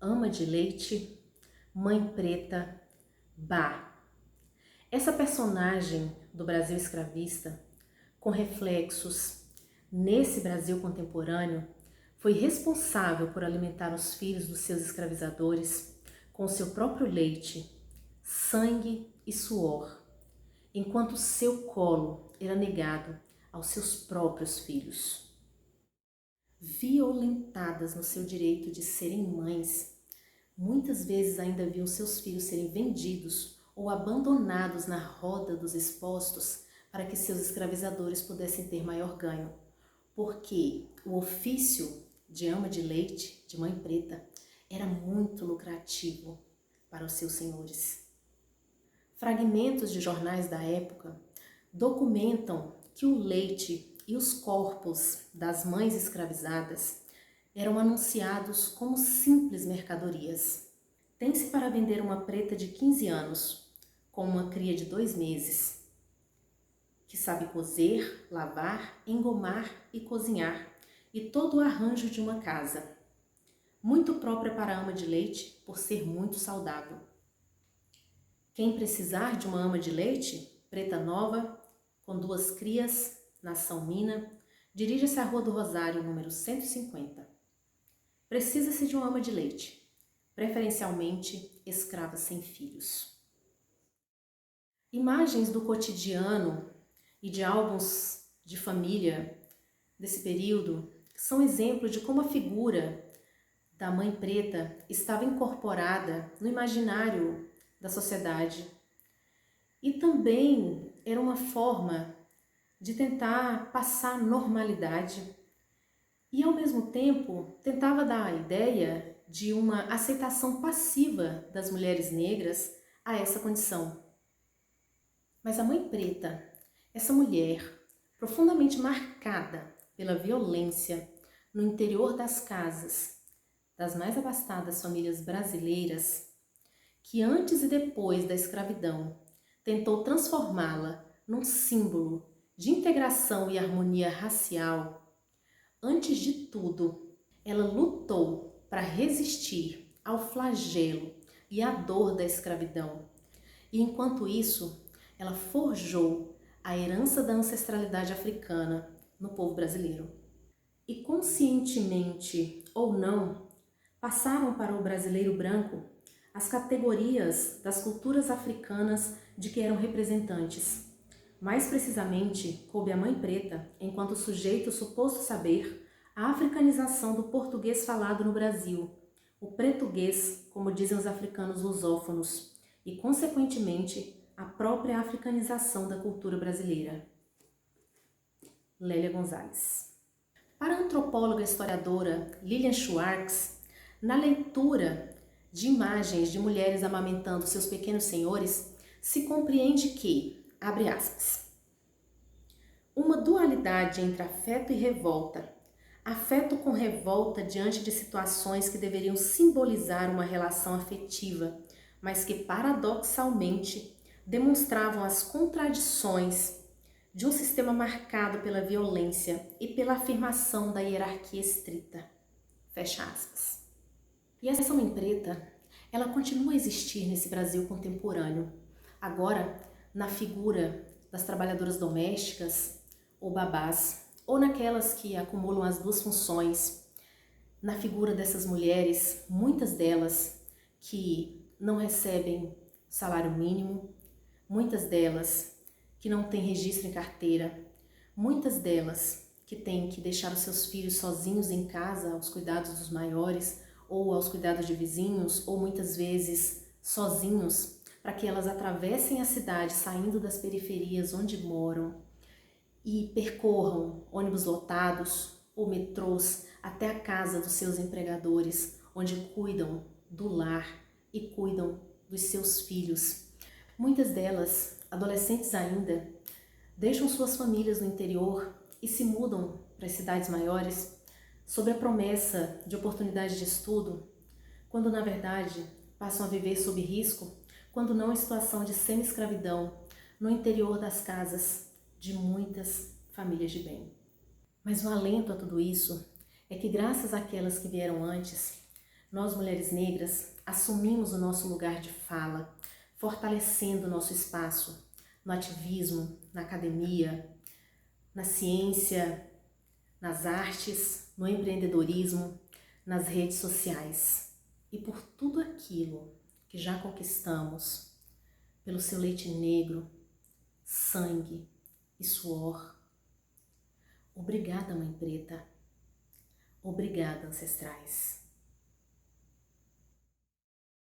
ama de leite, mãe preta, Bá. Essa personagem do Brasil escravista, com reflexos nesse Brasil contemporâneo, foi responsável por alimentar os filhos dos seus escravizadores com seu próprio leite, sangue e suor, enquanto seu colo era negado aos seus próprios filhos. Violentadas no seu direito de serem mães, muitas vezes ainda viam seus filhos serem vendidos ou abandonados na roda dos expostos para que seus escravizadores pudessem ter maior ganho, porque o ofício de ama de leite, de mãe preta, era muito lucrativo para os seus senhores. Fragmentos de jornais da época documentam que o leite e os corpos das mães escravizadas eram anunciados como simples mercadorias. Tem-se para vender uma preta de 15 anos, com uma cria de 2 meses, que sabe cozer, lavar, engomar e cozinhar, e todo o arranjo de uma casa. Muito própria para a ama de leite, por ser muito saudável. Quem precisar de uma ama de leite, preta nova, com 2 crias, nação Mina, dirija-se à Rua do Rosário, número 150. Precisa-se de uma ama de leite, preferencialmente escrava sem filhos. Imagens do cotidiano e de álbuns de família desse período são exemplo de como a figura da mãe preta estava incorporada no imaginário da sociedade e também era uma forma de tentar passar normalidade e, ao mesmo tempo, tentava dar a ideia de uma aceitação passiva das mulheres negras a essa condição. Mas a mãe preta, essa mulher profundamente marcada pela violência no interior das casas das mais abastadas famílias brasileiras, que antes e depois da escravidão tentou transformá-la num símbolo de integração e harmonia racial, antes de tudo, ela lutou para resistir ao flagelo e à dor da escravidão. E enquanto isso, ela forjou a herança da ancestralidade africana no povo brasileiro. E conscientemente ou não, passaram para o brasileiro branco as categorias das culturas africanas de que eram representantes. Mais precisamente, coube à mãe preta, enquanto sujeito suposto saber, a africanização do português falado no Brasil, o pretuguês, como dizem os africanos lusófonos, e, consequentemente, a própria africanização da cultura brasileira. Lélia Gonzalez. Para a antropóloga e historiadora Lilian Schwartz, na leitura de imagens de mulheres amamentando seus pequenos senhores, se compreende que, abre aspas, uma dualidade entre afeto e revolta, afeto com revolta diante de situações que deveriam simbolizar uma relação afetiva, mas que paradoxalmente demonstravam as contradições de um sistema marcado pela violência e pela afirmação da hierarquia estrita. Fecha aspas. E essa mãe preta, ela continua a existir nesse Brasil contemporâneo, agora na figura das trabalhadoras domésticas ou babás, ou naquelas que acumulam as 2 funções, na figura dessas mulheres, muitas delas que não recebem salário mínimo, muitas delas que não têm registro em carteira, muitas delas que têm que deixar os seus filhos sozinhos em casa aos cuidados dos maiores ou aos cuidados de vizinhos, ou muitas vezes sozinhos, para que elas atravessem a cidade saindo das periferias onde moram e percorram ônibus lotados ou metrôs até a casa dos seus empregadores, onde cuidam do lar e cuidam dos seus filhos. Muitas delas, adolescentes ainda, deixam suas famílias no interior e se mudam para as cidades maiores sob a promessa de oportunidade de estudo, quando na verdade passam a viver sob risco, quando não em situação de semi-escravidão, no interior das casas de muitas famílias de bem. Mas o alento a tudo isso é que, graças àquelas que vieram antes, Nós, mulheres negras, assumimos o nosso lugar de fala, fortalecendo o nosso espaço no ativismo, na academia, na ciência, nas artes, no empreendedorismo, nas redes sociais e por tudo aquilo que já conquistamos, pelo seu leite negro, sangue e suor. Obrigada, Mãe Preta. Obrigada, ancestrais.